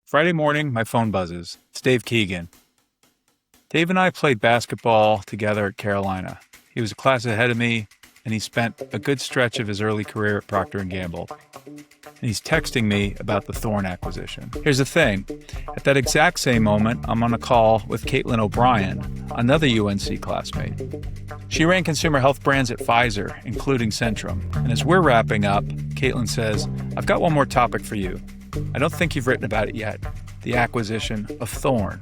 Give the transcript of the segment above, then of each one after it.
Friday morning, my phone buzzes. It's Dave Keegan. Dave and I played basketball together at Carolina. He was a class ahead of me, and he spent a good stretch of his early career at Procter & Gamble. And he's texting me about the Thorne acquisition. Here's the thing. At that exact same moment, I'm on a call with Kaitlin O'Brien, another UNC classmate. She ran consumer health brands at Pfizer, including Centrum. And as we're wrapping up, Kaitlin says, "I've got one more topic for you. I don't think you've written about it yet. The acquisition of Thorne."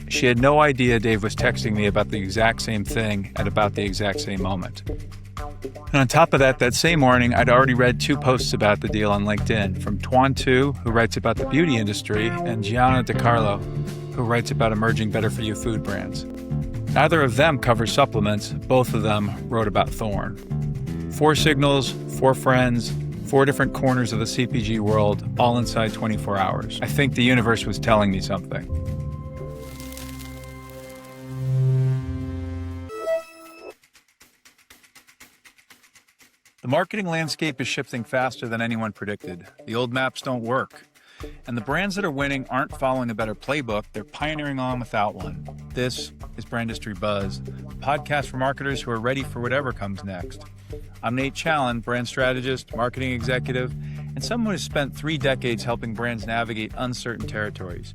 She had no idea Dave was texting me about the exact same thing at about the exact same moment. And on top of that, that same morning, I'd already read 2 posts about the deal on LinkedIn from Tuan Tu, who writes about the beauty industry, and Gianna De Caro, who writes about emerging better-for-you food brands. Neither of them cover supplements. Both of them wrote about Thorne. 4 signals, 4 friends, 4 different corners of the CPG world, all inside 24 hours. I think the universe was telling me something. The marketing landscape is shifting faster than anyone predicted. The old maps don't work. And the brands that are winning aren't following a better playbook, they're pioneering on without one. This is Brandistry Buzz, a podcast for marketers who are ready for whatever comes next. I'm Nate Challen, brand strategist, marketing executive, and someone who's spent 3 decades helping brands navigate uncertain territories.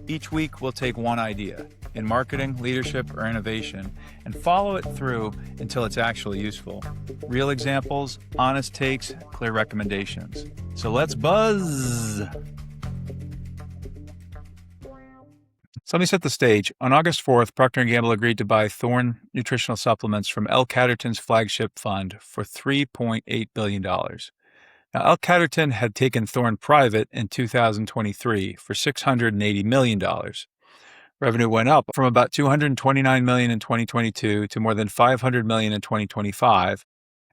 Each week, we'll take one idea, in marketing, leadership, or innovation, and follow it through until it's actually useful. Real examples, honest takes, clear recommendations. So let's buzz! So let me set the stage. On August 4th, Procter & Gamble agreed to buy Thorne nutritional supplements from L Catterton's flagship fund for $3.8 billion. Now, L Catterton had taken Thorne private in 2023 for $680 million. Revenue went up from about $229 million in 2022 to more than $500 million in 2025,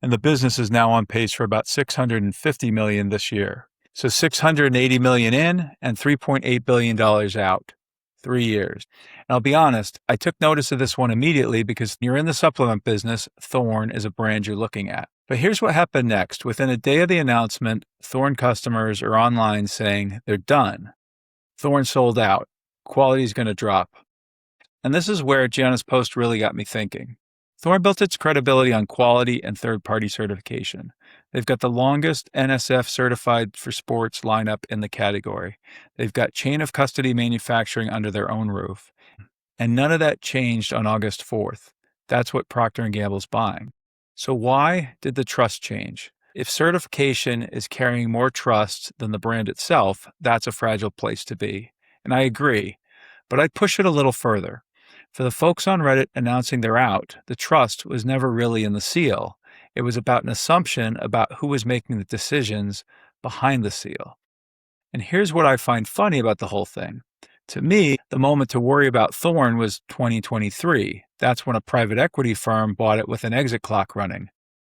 and the business is now on pace for about $650 million this year. So $680 million in and $3.8 billion out. 3 years. And I'll be honest, I took notice of this one immediately because you're in the supplement business, Thorne is a brand you're looking at. But here's what happened next. Within a day of the announcement, Thorne customers are online saying they're done. Thorne sold out. Quality's going to drop. And this is where Gianna's post really got me thinking. Thorne built its credibility on quality and third-party certification. They've got the longest NSF certified for sports lineup in the category. They've got chain of custody manufacturing under their own roof. And none of that changed on August 4th. That's what Procter & Gamble's buying. So why did the trust change? If certification is carrying more trust than the brand itself, that's a fragile place to be. And I agree, but I'd push it a little further. For the folks on Reddit announcing they're out, the trust was never really in the seal. It was about an assumption about who was making the decisions behind the seal. And here's what I find funny about the whole thing. To me, the moment to worry about Thorne was 2023. That's when a private equity firm bought it with an exit clock running.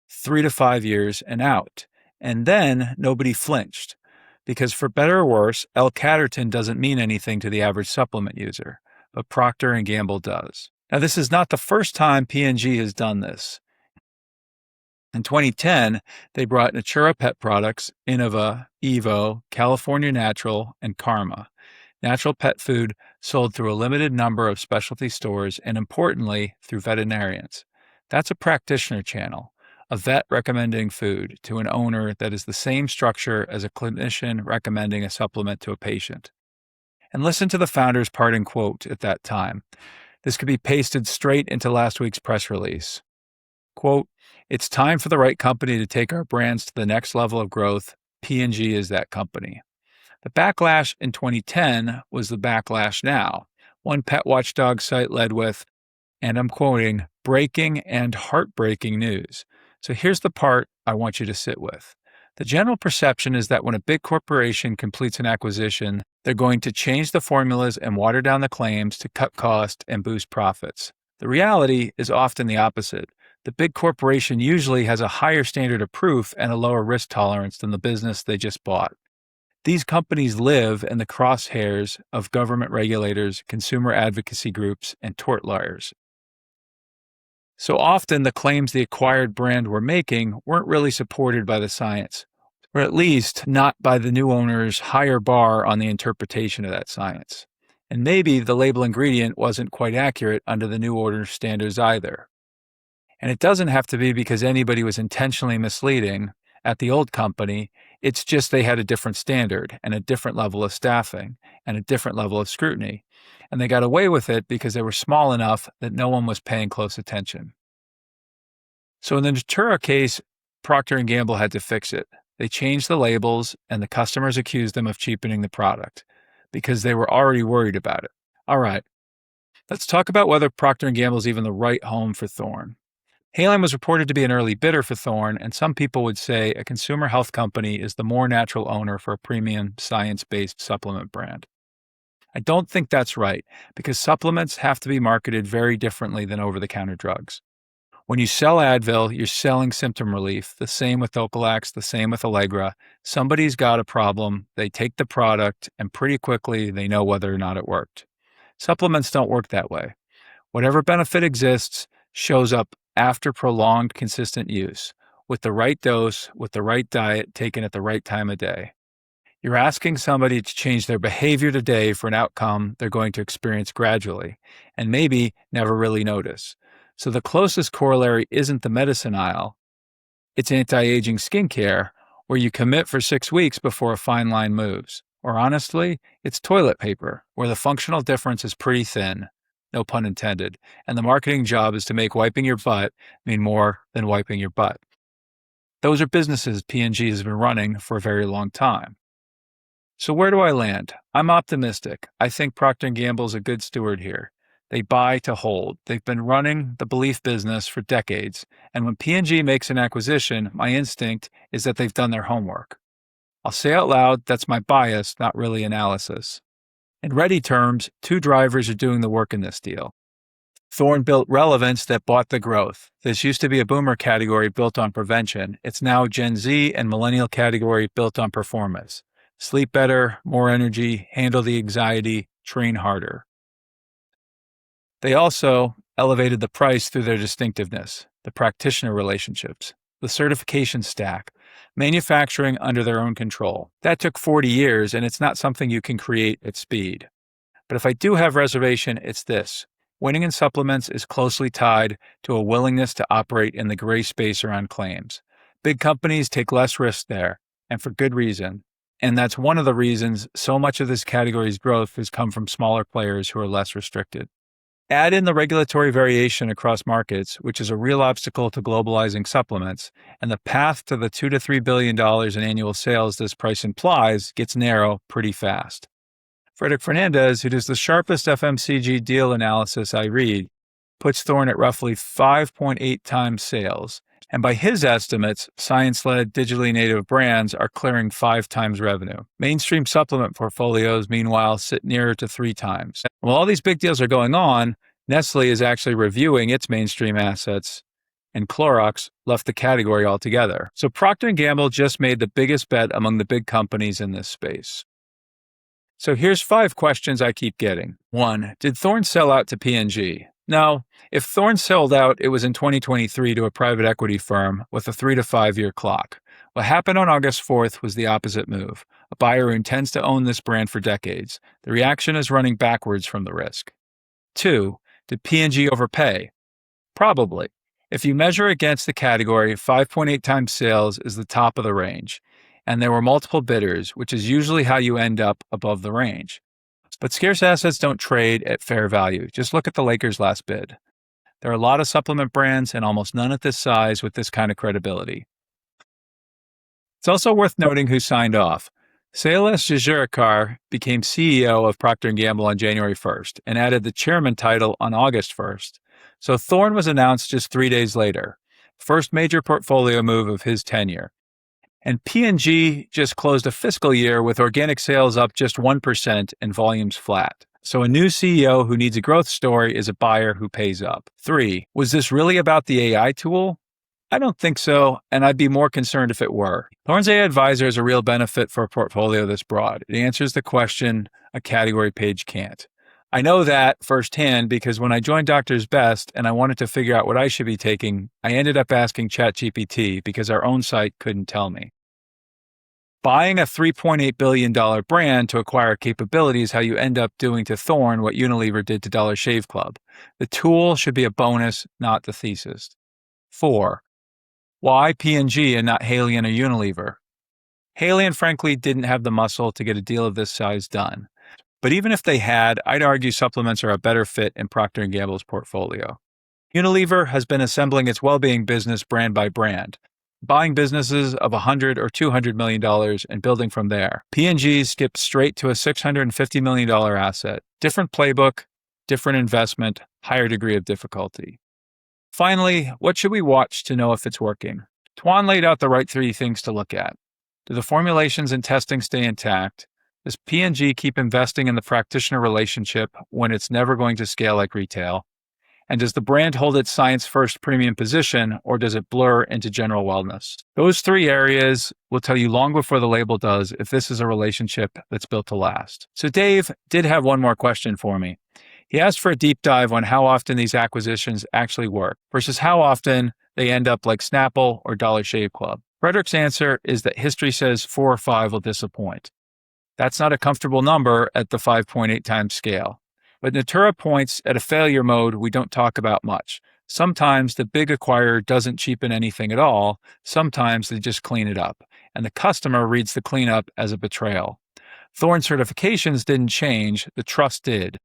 3 to 5 years and out. And then nobody flinched. Because for better or worse, L Catterton doesn't mean anything to the average supplement user. But Procter & Gamble does. Now, this is not the first time P&G has done this. In 2010, they brought Natura Pet Products, Innova, Evo, California Natural, and Karma. Natural pet food sold through a limited number of specialty stores and, importantly, through veterinarians. That's a practitioner channel, a vet recommending food to an owner that is the same structure as a clinician recommending a supplement to a patient. And listen to the founder's parting quote at that time. This could be pasted straight into last week's press release. Quote, "It's time for the right company to take our brands to the next level of growth. P&G is that company." The backlash in 2010 was the backlash now. One pet watchdog site led with, and I'm quoting, "breaking and heartbreaking news." So here's the part I want you to sit with. The general perception is that when a big corporation completes an acquisition, they're going to change the formulas and water down the claims to cut costs and boost profits. The reality is often the opposite. The big corporation usually has a higher standard of proof and a lower risk tolerance than the business they just bought. These companies live in the crosshairs of government regulators, consumer advocacy groups, and tort lawyers. So often the claims the acquired brand were making weren't really supported by the science. or at least not by the new owner's higher bar on the interpretation of that science. And maybe the label ingredient wasn't quite accurate under the new owner's standards either. And it doesn't have to be because anybody was intentionally misleading at the old company. It's just they had a different standard and a different level of staffing and a different level of scrutiny. And they got away with it because they were small enough that no one was paying close attention. So in the Natura case, Procter & Gamble had to fix it. They changed the labels, and the customers accused them of cheapening the product because they were already worried about it. All right, let's talk about whether Procter & Gamble is even the right home for Thorne. Haleon was reported to be an early bidder for Thorne, and some people would say a consumer health company is the more natural owner for a premium science-based supplement brand. I don't think that's right, because supplements have to be marketed very differently than over-the-counter drugs. When you sell Advil, you're selling symptom relief. The same with Ocalax, the same with Allegra. Somebody's got a problem, they take the product, and pretty quickly they know whether or not it worked. Supplements don't work that way. Whatever benefit exists shows up after prolonged, consistent use, with the right dose, with the right diet, taken at the right time of day. You're asking somebody to change their behavior today for an outcome they're going to experience gradually, and maybe never really notice. So the closest corollary isn't the medicine aisle, it's anti-aging skincare, where you commit for 6 weeks before a fine line moves. Or honestly, it's toilet paper, where the functional difference is pretty thin, no pun intended, and the marketing job is to make wiping your butt mean more than wiping your butt. Those are businesses P&G has been running for a very long time. So where do I land? I'm optimistic. I think Procter & Gamble is a good steward here. They buy to hold. They've been running the belief business for decades, and when P&G makes an acquisition, my instinct is that they've done their homework. I'll say out loud, that's my bias, not really analysis. In ready terms, 2 drivers are doing the work in this deal. Thorne built relevance that bought the growth. This used to be a boomer category built on prevention. It's now Gen Z and millennial category built on performance. Sleep better, more energy, handle the anxiety, train harder. They also elevated the price through their distinctiveness, the practitioner relationships, the certification stack, manufacturing under their own control. That took 40 years, and it's not something you can create at speed. But if I do have reservation, it's this. Winning in supplements is closely tied to a willingness to operate in the gray space around claims. Big companies take less risk there, and for good reason. And that's one of the reasons so much of this category's growth has come from smaller players who are less restricted. Add in the regulatory variation across markets, which is a real obstacle to globalizing supplements, and the path to the $2 to $3 billion in annual sales this price implies gets narrow pretty fast. Frederick Fernandez, who does the sharpest FMCG deal analysis I read, puts Thorne at roughly 5.8 times sales, and by his estimates, science-led, digitally native brands are clearing 5 times revenue. Mainstream supplement portfolios, meanwhile, sit nearer to 3 times. While all these big deals are going on, Nestle is actually reviewing its mainstream assets, and Clorox left the category altogether. So Procter & Gamble just made the biggest bet among the big companies in this space. So here's 5 questions I keep getting. 1. Did Thorne sell out to P&G? No. If Thorne sold out, it was in 2023 to a private equity firm with a 3 to 5 year clock. What happened on August 4th was the opposite move. A buyer who intends to own this brand for decades. The reaction is running backwards from the risk. 2. Did P&G overpay? Probably. If you measure against the category, 5.8 times sales is the top of the range. And there were multiple bidders, which is usually how you end up above the range. But scarce assets don't trade at fair value. Just look at the Lakers' last bid. There are a lot of supplement brands and almost none at this size with this kind of credibility. It's also worth noting who signed off. Sailesh Jejurikar became CEO of Procter & Gamble on January 1st and added the chairman title on August 1st. So Thorne was announced just 3 days later, first major portfolio move of his tenure. And P&G just closed a fiscal year with organic sales up just 1% and volumes flat. So a new CEO who needs a growth story is a buyer who pays up. 3. Was this really about the AI tool? I don't think so, and I'd be more concerned if it were. Thorne's AI Advisor is a real benefit for a portfolio this broad. It answers the question a category page can't. I know that firsthand because when I joined Doctor's Best and I wanted to figure out what I should be taking, I ended up asking ChatGPT because our own site couldn't tell me. Buying a $3.8 billion brand to acquire capability is how you end up doing to Thorne what Unilever did to Dollar Shave Club. The tool should be a bonus, not the thesis. 4. Why P&G and not Haleon or Unilever? Haleon, frankly, didn't have the muscle to get a deal of this size done. But even if they had, I'd argue supplements are a better fit in Procter & Gamble's portfolio. Unilever has been assembling its well-being business brand by brand, buying businesses of $100 or $200 million and building from there. P&G skipped straight to a $650 million asset. Different playbook, different investment, higher degree of difficulty. Finally, what should we watch to know if it's working? Tuan laid out the right 3 things to look at. Do the formulations and testing stay intact? Does P&G keep investing in the practitioner relationship when it's never going to scale like retail? And does the brand hold its science-first premium position, or does it blur into general wellness? Those 3 areas will tell you long before the label does if this is a relationship that's built to last. So Dave did have one more question for me. He asked for a deep dive on how often these acquisitions actually work versus how often they end up like Snapple or Dollar Shave Club. Frederick's answer is that history says 4 or 5 will disappoint. That's not a comfortable number at the 5.8 times scale. But Natura points at a failure mode we don't talk about much. Sometimes the big acquirer doesn't cheapen anything at all. Sometimes they just clean it up. And the customer reads the cleanup as a betrayal. Thorne certifications didn't change. The trust did.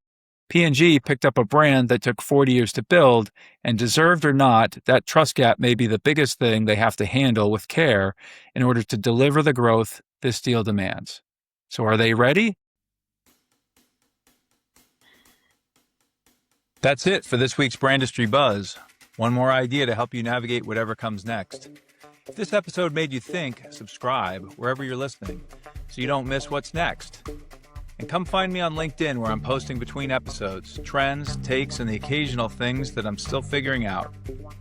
P&G picked up a brand that took 40 years to build, and deserved or not, that trust gap may be the biggest thing they have to handle with care in order to deliver the growth this deal demands. So are they ready? That's it for this week's Brandistry Buzz. One more idea to help you navigate whatever comes next. If this episode made you think, subscribe wherever you're listening so you don't miss what's next. And come find me on LinkedIn where I'm posting between episodes, trends, takes, and the occasional things that I'm still figuring out.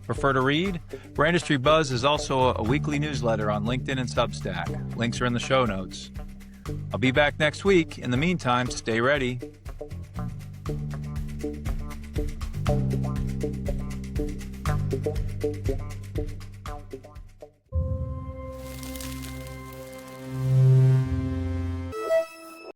Prefer to read? Brandistry Buzz is also a weekly newsletter on LinkedIn and Substack. Links are in the show notes. I'll be back next week. In the meantime, stay ready.